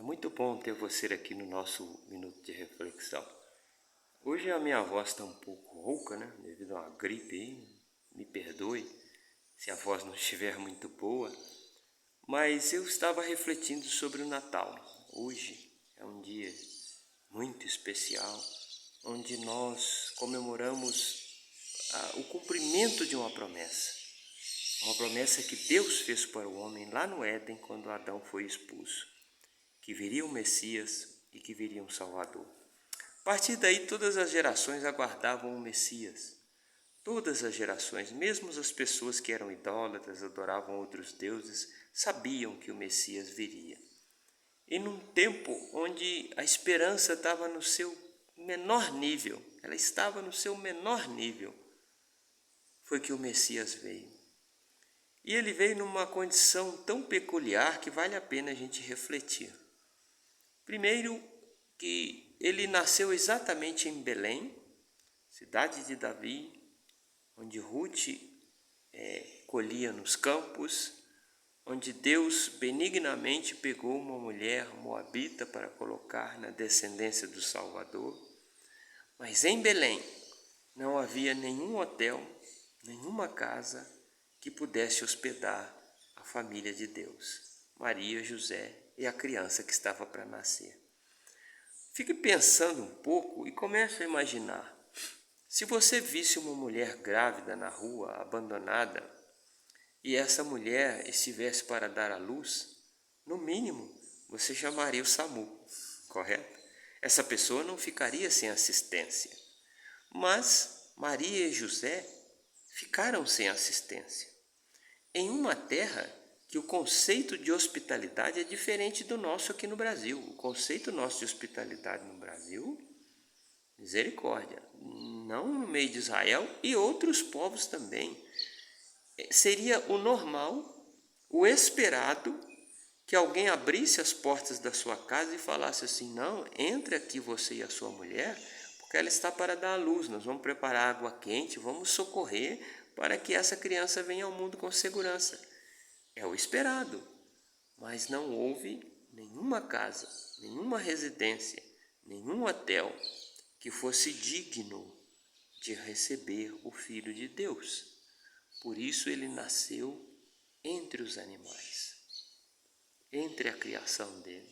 É muito bom ter você aqui no nosso Minuto de Reflexão. Hoje a minha voz está um pouco rouca, né? Devido a uma gripe aí. Me perdoe se a voz não estiver muito boa. Mas eu estava refletindo sobre o Natal. Hoje é um dia muito especial, onde nós comemoramos o cumprimento de uma promessa. Uma promessa que Deus fez para o homem lá no Éden, quando Adão foi expulso. Que viria o Messias e que viria um Salvador. A partir daí, todas as gerações aguardavam o Messias. Todas as gerações, mesmo as pessoas que eram idólatras, adoravam outros deuses, sabiam que o Messias viria. E num tempo onde a esperança estava no seu menor nível, ela estava no seu menor nível, foi que o Messias veio. E ele veio numa condição tão peculiar que vale a pena a gente refletir. Primeiro, que ele nasceu exatamente em Belém, cidade de Davi, onde Ruth colhia nos campos, onde Deus benignamente pegou uma mulher moabita para colocar na descendência do Salvador. Mas em Belém não havia nenhum hotel, nenhuma casa que pudesse hospedar a família de Deus, Maria, José e a criança que estava para nascer. Fique pensando um pouco e comece a imaginar. Se você visse uma mulher grávida na rua, abandonada, e essa mulher estivesse para dar à luz, no mínimo você chamaria o SAMU, correto? Essa pessoa não ficaria sem assistência. Mas Maria e José ficaram sem assistência. Em uma terra que o conceito de hospitalidade é diferente do nosso aqui no Brasil. O conceito nosso de hospitalidade no Brasil, misericórdia, não no meio de Israel e outros povos também. Seria o normal, o esperado, que alguém abrisse as portas da sua casa e falasse assim: não, entre aqui você e a sua mulher, porque ela está para dar à luz, nós vamos preparar água quente, vamos socorrer para que essa criança venha ao mundo com segurança. É o esperado, mas não houve nenhuma casa, nenhuma residência, nenhum hotel que fosse digno de receber o Filho de Deus. Por isso ele nasceu entre os animais, entre a criação dele,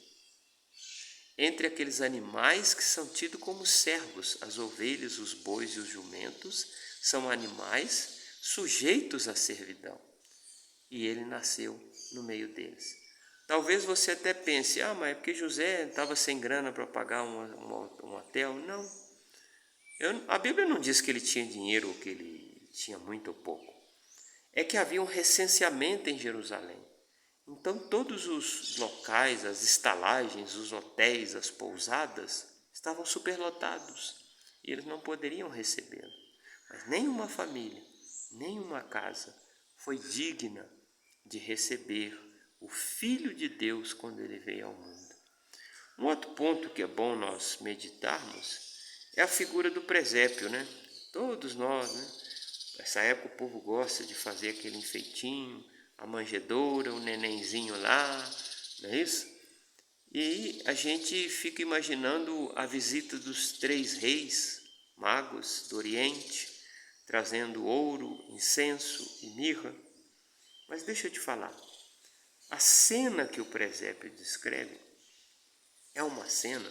entre aqueles animais que são tidos como servos. As ovelhas, os bois e os jumentos são animais sujeitos à servidão. E ele nasceu no meio deles. Talvez você até pense: mas é porque José estava sem grana para pagar um hotel. Não. A Bíblia não diz que ele tinha dinheiro ou que ele tinha muito ou pouco. É que havia um recenseamento em Jerusalém. Então todos os locais, as estalagens, os hotéis, as pousadas estavam superlotados e eles não poderiam recebê-lo. Mas nenhuma família, nenhuma casa foi digna de receber o Filho de Deus quando ele veio ao mundo. Um outro ponto que é bom nós meditarmos é a figura do presépio, né? Todos nós, né? Nessa época o povo gosta de fazer aquele enfeitinho, a manjedoura, o nenenzinho lá, não é isso? E a gente fica imaginando a visita dos 3 reis magos do Oriente, trazendo ouro, incenso e mirra. Mas deixa eu te falar, a cena que o presépio descreve é uma cena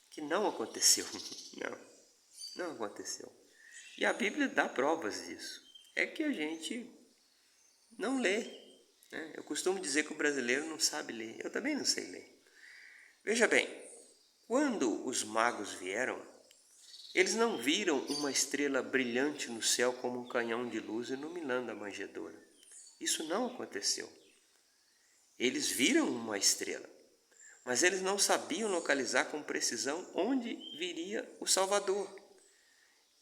que não aconteceu. Não aconteceu. E a Bíblia dá provas disso. É que a gente não lê, né? Eu costumo dizer que o brasileiro não sabe ler. Eu também não sei ler. Veja bem, quando os magos vieram, eles não viram uma estrela brilhante no céu como um canhão de luz iluminando a manjedoura. Isso não aconteceu. Eles viram uma estrela, mas eles não sabiam localizar com precisão onde viria o Salvador.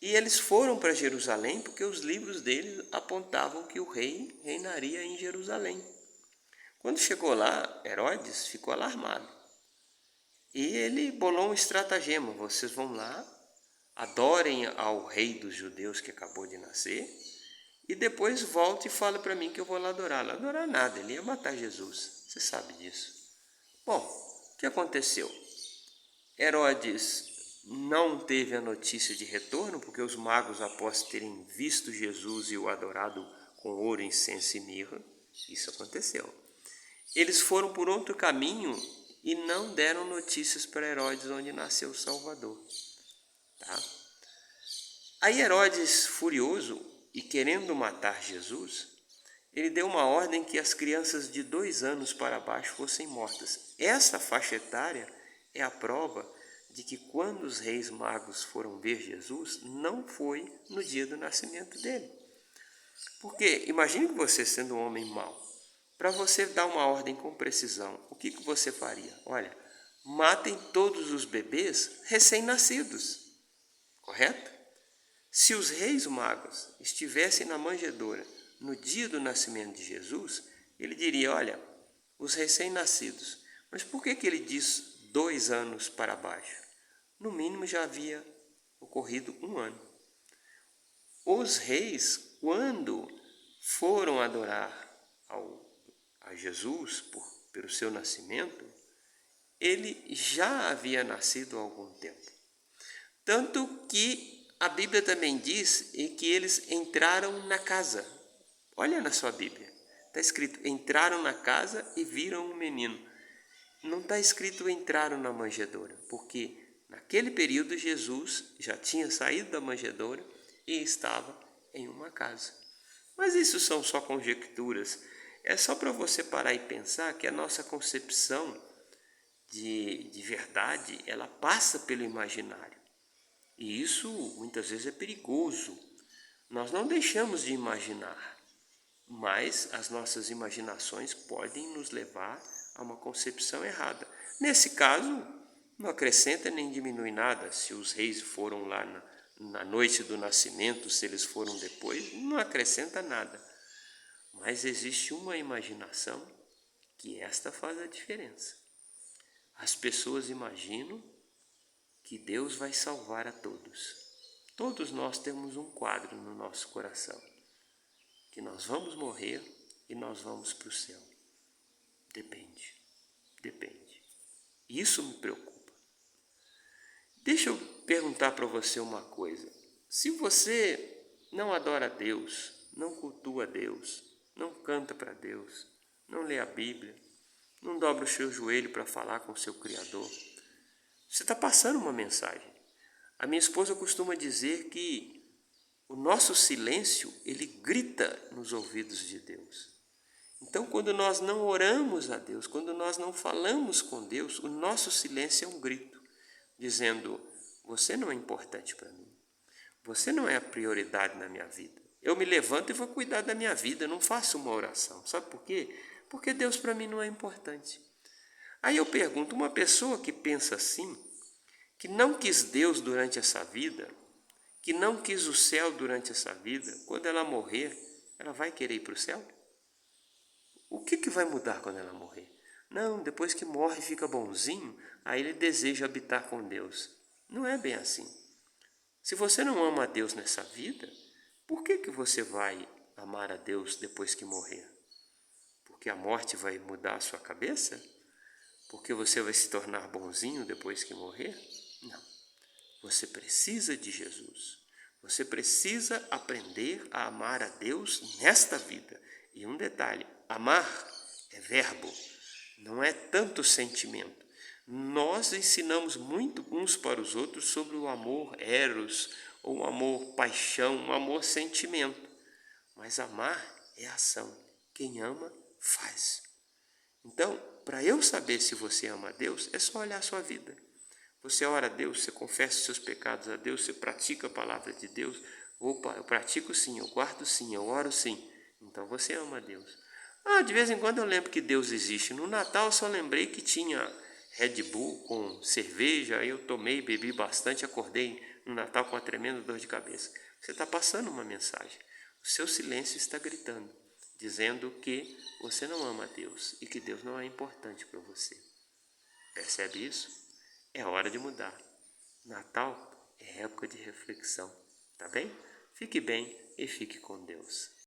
E eles foram para Jerusalém porque os livros deles apontavam que o rei reinaria em Jerusalém. Quando chegou lá, Herodes ficou alarmado. E ele bolou um estratagema: vocês vão lá, adorem ao rei dos judeus que acabou de nascer, e depois volte e fale para mim que eu vou lá adorar. Lá adorar nada, ele ia matar Jesus. Você sabe disso. Bom, que aconteceu? Herodes não teve a notícia de retorno, porque os magos, após terem visto Jesus e o adorado com ouro, incenso e mirra, isso aconteceu. Eles foram por outro caminho e não deram notícias para Herodes onde nasceu o Salvador. Tá? Aí Herodes, furioso e querendo matar Jesus, ele deu uma ordem que as crianças de 2 anos para baixo fossem mortas. Essa faixa etária é a prova de que quando os reis magos foram ver Jesus, não foi no dia do nascimento dele. Porque imagine que você, sendo um homem mau, para você dar uma ordem com precisão, o que você faria? Olha, matem todos os bebês recém-nascidos, correto? Se os reis magos estivessem na manjedoura no dia do nascimento de Jesus, ele diria, olha, os recém-nascidos. Mas por que ele diz 2 anos para baixo? No mínimo já havia ocorrido 1 ano. Os reis, quando foram adorar a Jesus pelo seu nascimento, ele já havia nascido há algum tempo. Tanto que a Bíblia também diz que eles entraram na casa. Olha na sua Bíblia, está escrito, entraram na casa e viram um menino. Não está escrito entraram na manjedoura, porque naquele período Jesus já tinha saído da manjedoura e estava em uma casa. Mas isso são só conjecturas. É só para você parar e pensar que a nossa concepção de verdade, ela passa pelo imaginário. E isso muitas vezes é perigoso. Nós não deixamos de imaginar, mas as nossas imaginações podem nos levar a uma concepção errada. Nesse caso, não acrescenta nem diminui nada. Se os reis foram lá na noite do nascimento, se eles foram depois, não acrescenta nada. Mas existe uma imaginação que esta faz a diferença. As pessoas imaginam que Deus vai salvar a todos. Todos nós temos um quadro no nosso coração, que nós vamos morrer e nós vamos para o céu. Depende. Isso me preocupa. Deixa eu perguntar para você uma coisa. Se você não adora a Deus, não cultua a Deus, não canta para Deus, não lê a Bíblia, não dobra o seu joelho para falar com o seu Criador, você está passando uma mensagem. A minha esposa costuma dizer que o nosso silêncio, ele grita nos ouvidos de Deus. Então, quando nós não oramos a Deus, quando nós não falamos com Deus, o nosso silêncio é um grito, dizendo, você não é importante para mim. Você não é a prioridade na minha vida. Eu me levanto e vou cuidar da minha vida, eu não faço uma oração. Sabe por quê? Porque Deus para mim não é importante. Aí eu pergunto, uma pessoa que pensa assim, que não quis Deus durante essa vida, que não quis o céu durante essa vida, quando ela morrer, ela vai querer ir para o céu? O que vai mudar quando ela morrer? Não, depois que morre fica bonzinho, aí ele deseja habitar com Deus. Não é bem assim. Se você não ama a Deus nessa vida, por que você vai amar a Deus depois que morrer? Porque a morte vai mudar a sua cabeça? Porque você vai se tornar bonzinho depois que morrer? Não. Você precisa de Jesus. Você precisa aprender a amar a Deus nesta vida. E um detalhe, amar é verbo, não é tanto sentimento. Nós ensinamos muito uns para os outros sobre o amor eros, ou o amor paixão, o amor sentimento. Mas amar é ação. Quem ama, faz. Então, para eu saber se você ama a Deus, é só olhar a sua vida. Você ora a Deus, você confessa os seus pecados a Deus, você pratica a palavra de Deus. Opa, eu pratico sim, eu guardo sim, eu oro sim. Então você ama a Deus. De vez em quando eu lembro que Deus existe. No Natal eu só lembrei que tinha Red Bull com cerveja, aí eu tomei, bebi bastante, acordei no Natal com uma tremenda dor de cabeça. Você está passando uma mensagem. O seu silêncio está gritando, dizendo que você não ama a Deus e que Deus não é importante para você. Percebe isso? É hora de mudar. Natal é época de reflexão, tá bem? Fique bem e fique com Deus.